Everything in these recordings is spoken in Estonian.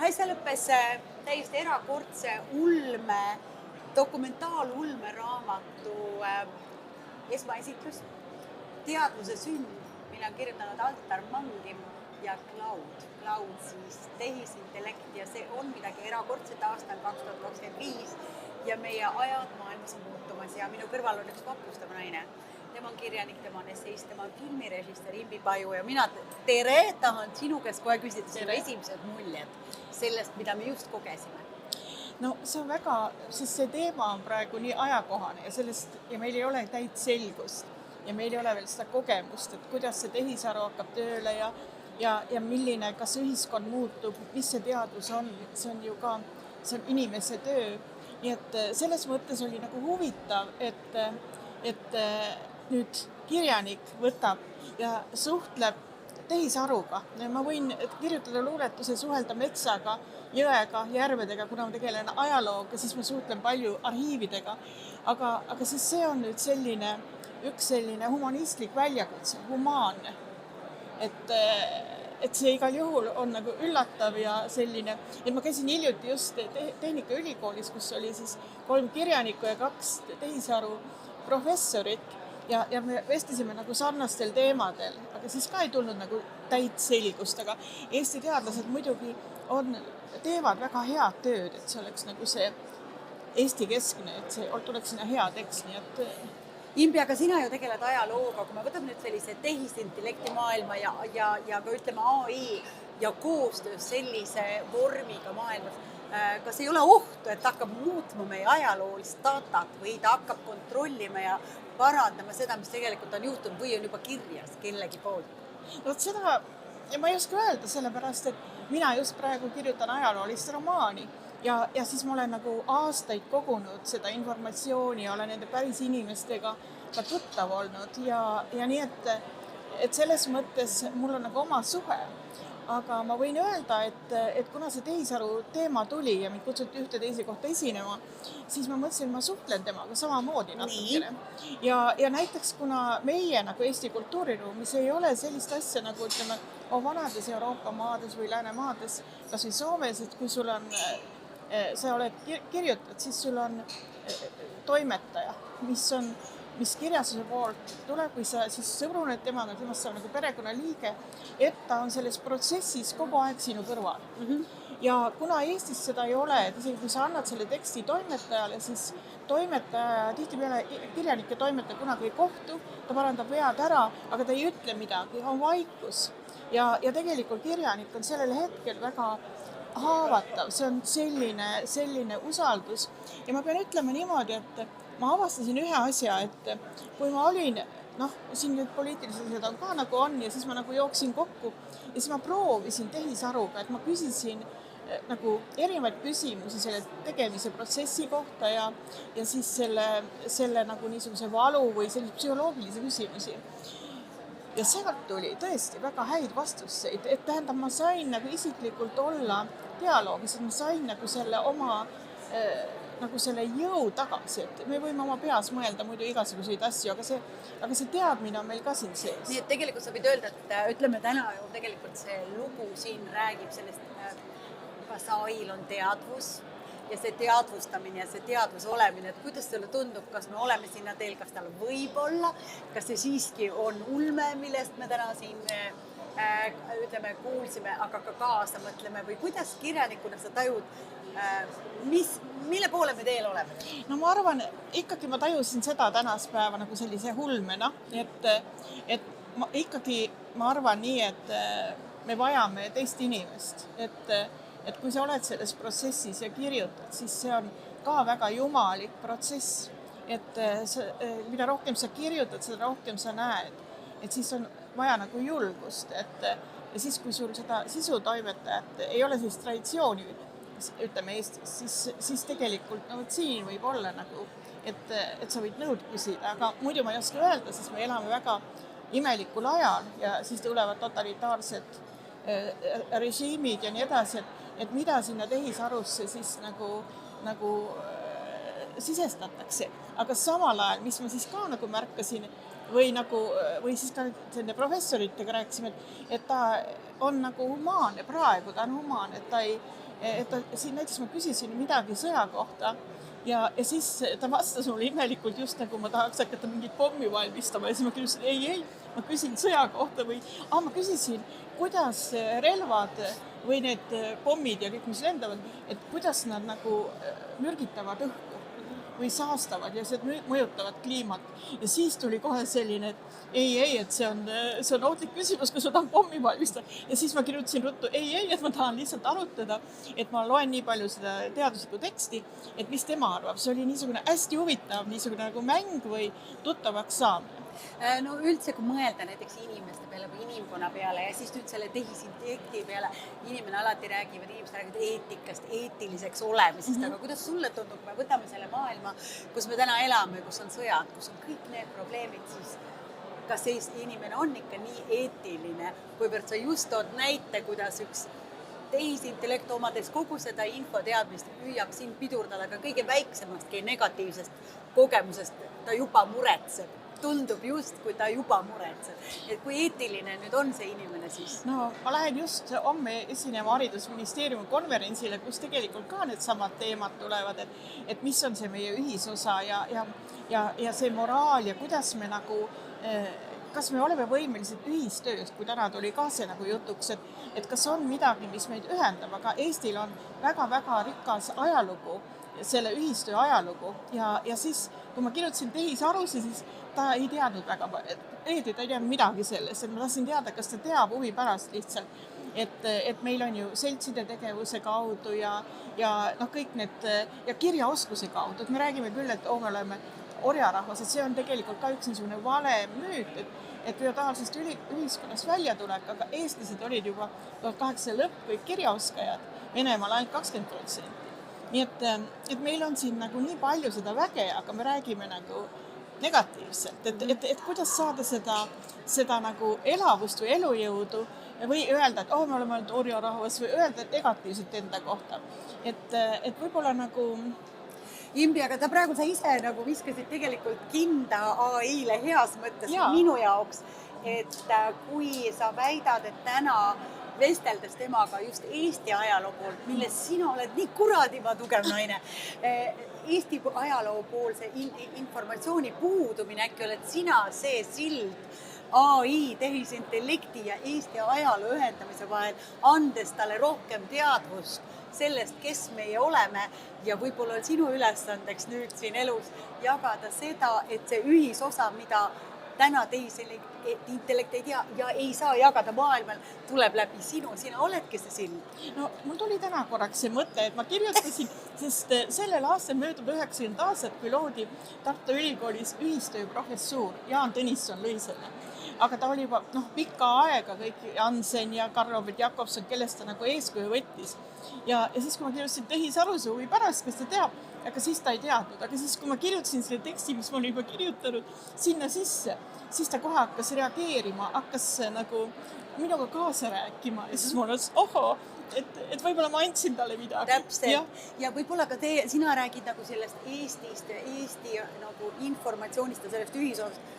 äsja lõppes täiesti erakordse dokumentaalulme raamatu esmaesitlus Teadvuse sünd, mille on kirjutanud Altar Mangim ja Cloud. Cloud siis tehisintellekt ja see on midagi erakordset aastal 2025 ja meie ajad maailmas on muutumas ja minu kõrval on üks vapustav naine. Tema on kirjanik, tema on esseist, tema on filmirežissöör Imbi Paju ja mina tahan sinu käest kohe küsida sinu esimesed muljed sellest, mida me just kogesime. No see on väga, sest see teema on praegu nii ajakohane ja meil ei ole täit selgust ja meil ei ole veel seda kogemust, et kuidas see tehisaru hakkab tööle ja milline, kas ühiskond muutub, mis see teadus on, see on ju ka, see on inimese töö. Nii et selles mõttes oli nagu huvitav, et nüüd kirjanik võtab ja suhtleb tehisaruga. Ma võin kirjutada luuletuse, suhelda metsaga, jõega, järvedega, kuna ma tegelen ajalooga, siis ma suhtlen palju arhiividega. Aga siis see on nüüd üks selline humanistlik väljakutse, humaanne. Et see igal juhul on nagu üllatav ja selline. Et ma käisin hiljuti just Tehnikaülikoolis, kus oli siis 3 kirjanikku ja 2 tehisaru professorit ja me vestisime nagu sarnastel teemadel, aga siis ka ei tulnud nagu täit selgust, aga Eesti teadlased muidugi teevad väga head tööd, et see oleks nagu see Eesti keskne, et see tuleks sinna hea tekst, nii et Imbi, aga sina ju tegeled ajalooga, kui me võtame nüüd sellise tehisintellekti maailma ja ka ütleme AI ja koostöös sellise vormiga maailmas, kas ei ole ohtu, et hakkab muutma meie ajaloolist datat või ta hakkab kontrollima ja parandama seda, mis tegelikult on juhtunud või on juba kirjas kellegi poolt? No seda ma ei oska öelda, sellepärast, et mina just praegu kirjutan ajaloolist romaani ja siis ma olen nagu aastaid kogunud seda informatsiooni ja olen nende päris inimestega ka tuttav olnud ja nii, et selles mõttes mul on nagu oma suhe. Aga ma võin öelda, et kuna see tehisaru teema tuli ja mind kutsuti ühte teise kohta esinema, siis ma mõtlesin, ma suhtlen temaga samamoodi natukene. Ja näiteks, kuna meie nagu Eesti kultuuriruumis ei ole sellist asja nagu ütleme vanades Euroopa maades või Läänemaades, kas või Soomes, et kui sul on, sa oled kirjutad, siis sul on toimetaja, mis kirjastuse poolt tuleb, kui sa siis sõbruned temaga, temast saab nagu perekonnaliige, et ta on selles protsessis kogu aeg sinu kõrval. Ja kuna Eestis seda ei ole, et isegi kui sa annad selle teksti toimetajale, siis toimetaja, tihtipeale kirjanik ja toimetaja kunagi ei kohtu, ta parandab vead ära, aga ta ei ütle midagi, on vaikus. Ja tegelikult kirjanik on sellel hetkel väga haavatav, see on selline usaldus. Ja ma pean ütlema niimoodi, et ma avastasin ühe asja, et kui ma olin, siin nüüd poliitilised asjad on ka nagu on ja siis ma nagu jooksin kokku ja siis ma proovisin tehisaruga, et ma küsisin nagu erinevaid küsimusi selle tegemise protsessi kohta ja siis selle nagu niisuguse valu või sellise psühholoogilise küsimusi. Ja sealt tuli tõesti väga häid vastuseid, et tähendab, ma sain nagu isiklikult olla dialoogis, et ma sain nagu selle oma nagu selle jõu tagasi, et me võime oma peas mõelda muidu igasuguseid asju, aga see teadmine on meil ka siin sees. Nii et tegelikult sa võid öelda, et ütleme täna ju tegelikult see lugu siin räägib sellest, kas AI-l on teadvus ja see teadvustamine ja see teadvus olemine, et kuidas sulle tundub, kas me oleme sinna teel, kas tal võib olla, kas see siiski on ulme, millest me täna siin ütleme, kuulsime, aga ka kaasa mõtleme või kuidas kirjanikuna sa tajud, mille poole me teel oleme? No ma arvan, ikkagi ma tajusin seda tänaspäeva nagu sellise ulmena, et ma arvan nii, et me vajame teist inimest, et kui sa oled selles protsessis ja kirjutad, siis see on ka väga jumalik protsess, et mida rohkem sa kirjutad, seda rohkem sa näed, et siis on vaja nagu julgust, ja siis kui sul seda sisutoimetajat ei ole sellist traditsiooni, ütleme Eestis, siis tegelikult siin võib olla nagu, et sa võid nõud küsida, aga muidu ma ei oska öelda, sest me elame väga imelikul ajal ja siis tulevad totalitaarsed režiimid ja nii edasi, et mida sinna tehisarusse siis nagu sisestatakse. Aga samal ajal, mis ma siis ka nagu märkasin või siis ka selle professoritega rääkisime, et ta on nagu humaanne praegu, ta on humaanne, et et siin näiteks ma küsisin midagi sõja kohta ja siis ta vastas mulle imelikult just nagu ma tahaks hakata mingit pommi valmistama ja siis ma küsisin, ei, ma küsin sõja kohta või ma küsisin, kuidas relvad või need pommid ja kõik, mis lendavad, et kuidas nad nagu mürgitavad õhku või saastavad ja see mõjutavad kliimat. Ja siis tuli kohe selline, et ei, et see on ohtlik küsimus, kas ma tahan pommi valmistada. Ja siis ma kirjutasin ruttu, ei, et ma tahan lihtsalt arutada, et ma loen nii palju seda teaduslikku teksti, et mis tema arvab. See oli niisugune hästi huvitav, niisugune nagu mäng või tuttavaks saamine. No üldse, kui mõelda näiteks inimeste peale või inimkonna peale ja siis nüüd selle tehisintellekti peale, inimesed räägivad eetikast, eetiliseks olemisest, aga kuidas sulle tundub, kui me võtame selle maailma, kus me täna elame, kus on sõjad, kus on kõik need probleemid, siis kas Eesti inimene on ikka nii eetiline, kuivõrd sa just tood näite, kuidas üks tehisintellekt omades kogu seda infoteadmist püüab siin pidurdada ka kõige väiksemastki negatiivsest kogemusest, ta juba muretseb. Tundub just, kui ta juba muretseb. Et kui eetiline nüüd on see inimene siis? No, ma lähen just homme esinema haridusministeeriumi konverentsile, kus tegelikult ka need samad teemad tulevad, et mis on see meie ühisosa ja see moraal ja kuidas me nagu, kas me oleme võimelised ühistööst, kui täna tuli ka see nagu jutuks, et kas on midagi, mis meid ühendab, aga Eestil on väga-väga rikas ajalugu, selle ühistöö ajalugu ja siis, kui ma kirjutasin tehisarusi, siis ta ei teadnud väga palju, ta ei teadnud midagi sellest, et ma tahtsin teada, kas ta teab huvi pärast lihtsalt, et meil on ju seltside tegevuse kaudu ja kõik need ja kirjaoskuse kaudu, et me räägime küll, et me oleme orjarahvas, et see on tegelikult ka üks niisugune vale müüt, et feodaalsest ühiskonnast välja tulek, aga eestlased olid juba 1800 lõpp kõik kirjaoskajad, Venemaal ainult 20%. Nii et meil on siin nagu nii palju seda väge, aga me räägime nagu negatiivselt, et kuidas saada seda nagu elavust või elujõudu või öelda, et me oleme olnud orjarahvas või öelda negatiivselt enda kohta. Et võib-olla nagu... Imbi, aga praegu sa ise nagu viskasid tegelikult kinda AI-le heas mõttes minu jaoks, et kui sa väidad, et täna vesteldes temaga just Eesti ajaloo poolt, milles sina oled nii kuradima tugev naine, Eesti ajaloo poolse informatsiooni puudumine, äkki oled sina see sild AI, tehisintellekti ja Eesti ajaloo ühendamise vahel, andes talle rohkem teadvust sellest, kes meie oleme ja võib-olla on sinu ülesandeks nüüd siin elus jagada seda, et see ühisosa, mida täna tehisintellekt ei tea ja ei saa jagada maailmal, tuleb läbi sinu, sina oledki see sild. No mul tuli täna korraks see mõte, et ma kirjutasin, sest sellel aastal möödub 90 aastat, kui loodi Tartu Ülikoolis ühistööprofessuur, Jaan Tõnisson lõi selle. Aga ta oli juba pikka aega kõik Jansen ja Karl-Robert Jakobson, kellest ta nagu eeskuju võttis. Ja siis, kui ma kirjutasin tehisaruse huvi pärast, kes ta teab, aga siis ta ei teadnud. Aga siis, kui ma kirjutasin selle teksti, mis ma olin juba kirjutanud sinna sisse, siis ta kohe hakkas reageerima, hakkas nagu minuga kaasa rääkima ja siis ma olen, et võib-olla ma andsin talle midagi. Täpselt. Ja võib-olla ka sina räägid nagu sellest Eestist ja Eesti nagu informatsioonist ja sellest ühisosast.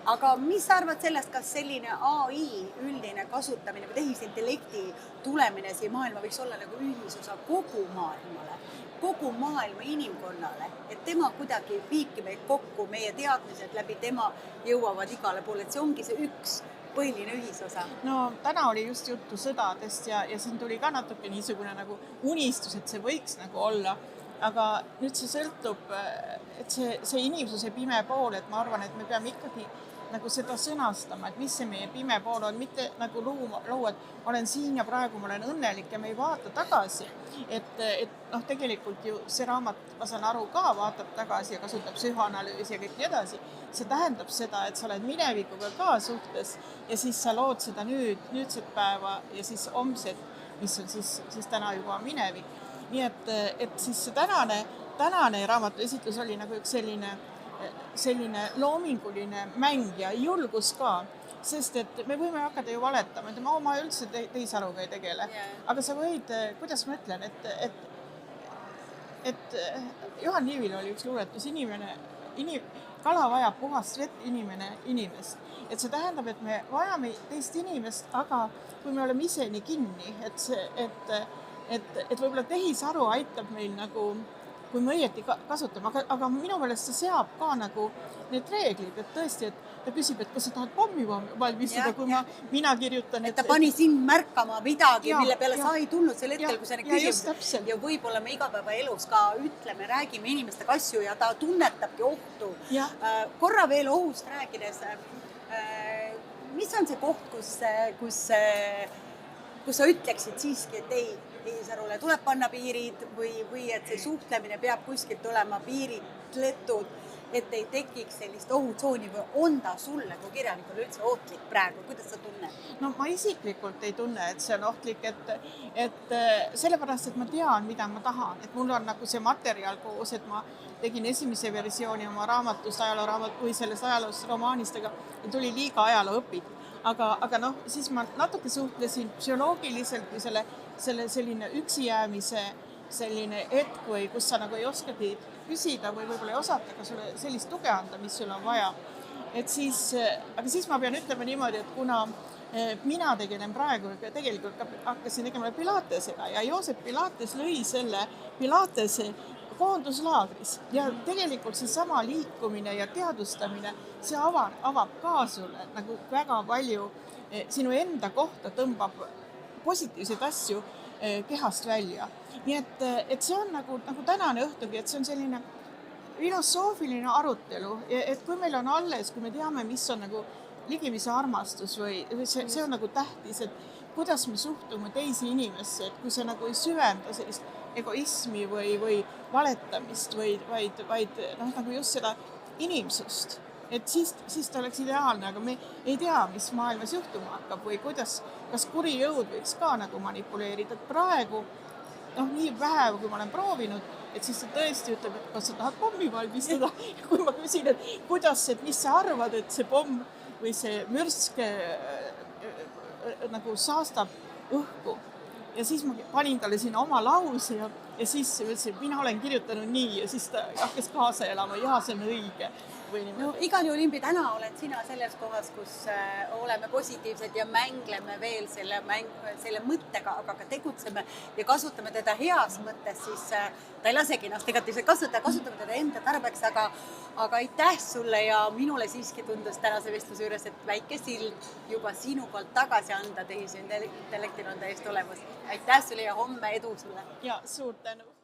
Aga mis sa arvad sellest, kas selline AI üldine kasutamine või tehisintellekti tulemine siia maailma võiks olla nagu ühisosa kogu maailmale, kogu maailma inimkonnale, et tema kuidagi viibki meid kokku, meie teadmised läbi tema jõuavad igale poole, et see ongi see üks põhiline ühisosa? No täna oli just juttu sõdadest ja siin tuli ka natuke niisugune nagu unistus, et see võiks nagu olla, aga nüüd see sõltub, et see inimsuse pime pool, et ma arvan, et me peame ikkagi nagu seda sõnastama, et mis see meie pime pool on, mitte nagu luua, et olen siin ja praegu ma olen õnnelik ja me ei vaata tagasi. Et tegelikult ju see raamat, ma saan aru ka, vaatab tagasi ja kasutab psühhoanalüüsi ja kõik nii edasi. See tähendab seda, et sa oled minevikuga ka suhtes ja siis sa lood seda nüüdset päeva ja siis homset, mis on siis täna juba minevik. Nii et siis see tänane raamatu esitlus oli nagu üks selline loominguline mäng ja julgus ka, sest et me võime hakata ju valetama, et ma oma üldse tehisaruga ei tegele, aga sa võid, kuidas ma ütlen, et Juhan Liivil oli üks luuletus, kala vajab puhast vett, inimest. Et see tähendab, et me vajame teist inimest, aga kui me oleme ise nii kinni, et et võib-olla tehisaru aitab meil nagu, kui me õieti kasutame, aga minu meelest see seab ka nagu need reeglid, et tõesti, et ta küsib, et kas sa tahad pommi valmistada, kui mina kirjutan, et ta pani sind märkama midagi, mille peale sa ei tulnud sel hetkel, kui sa need küsimused. Ja võib-olla me igapäevaelus ka ütleme, räägime inimestega asju ja ta tunnetabki ohtu. Korra veel ohust rääkides, mis on see koht, kus sa ütleksid siiski, et ei, tehisarule tuleb panna piirid või et see suhtlemine peab kuskilt olema piiritletud, et ei tekiks sellist ohutsooni või on ta sulle kui kirjanikule üldse ohtlik praegu, kuidas sa tunned? No ma isiklikult ei tunne, et see on ohtlik, et sellepärast, et ma tean, mida ma tahan, et mul on nagu see materjal koos, et ma tegin esimese versiooni oma raamatust, või selles ajaloos romaanistega, ja tuli liiga ajalooõpid. Aga noh, siis ma natuke suhtlesin psühholoogiliselt või selle selline üksi jäämise selline hetk või kus sa nagu ei oskagi küsida või võib-olla ei osata ka sulle sellist tuge anda, mis sul on vaja. Aga siis ma pean ütlema niimoodi, et kuna mina tegelen praegu, tegelikult hakkasin tegema Pilatesega ja Joosep Pilates lõi selle Pilatese koonduslaagris ja tegelikult see sama liikumine ja teadvustamine, see avab ka sulle nagu väga palju sinu enda kohta, tõmbab positiivseid asju kehast välja. Nii et see on nagu tänane õhtugi, et see on selline filosoofiline arutelu, et kui meil on alles, kui me teame, mis on nagu ligimise armastus või see on nagu tähtis, et kuidas me suhtume teisi inimesse, et kui see nagu ei süvenda sellist egoismi või valetamist, vaid nagu just seda inimsust, et siis ta oleks ideaalne, aga me ei tea, mis maailmas juhtuma hakkab või kas kuri jõud võiks ka nagu manipuleerida, et praegu nii vähe, kui ma olen proovinud, et siis ta tõesti ütleb, et kas sa tahad pommi valmistada. Kui ma küsin, et kuidas, et mis sa arvad, et see pomm või see mürsk nagu saastab õhku. Ja siis ma panin talle sinna oma lause ja siis ütlesin, mina olen kirjutanud nii ja siis ta hakkas kaasa elama, see on õige. No igal juhul, Imbi, täna oled sina selles kohas, kus oleme positiivsed ja mängleme veel selle mõttega, aga ka tegutseme ja kasutame teda heas mõttes, siis ta ei lasegi ennast negatiivselt kasutada, kasutame teda enda tarbeks, aga aitäh sulle ja minule siiski tundus tänase vestluse juures, et väike sild juba sinu poolt tagasi anda tehisintellektil on täiesti olemas. Aitäh sulle ja homme edu sulle! Ja suur tänu!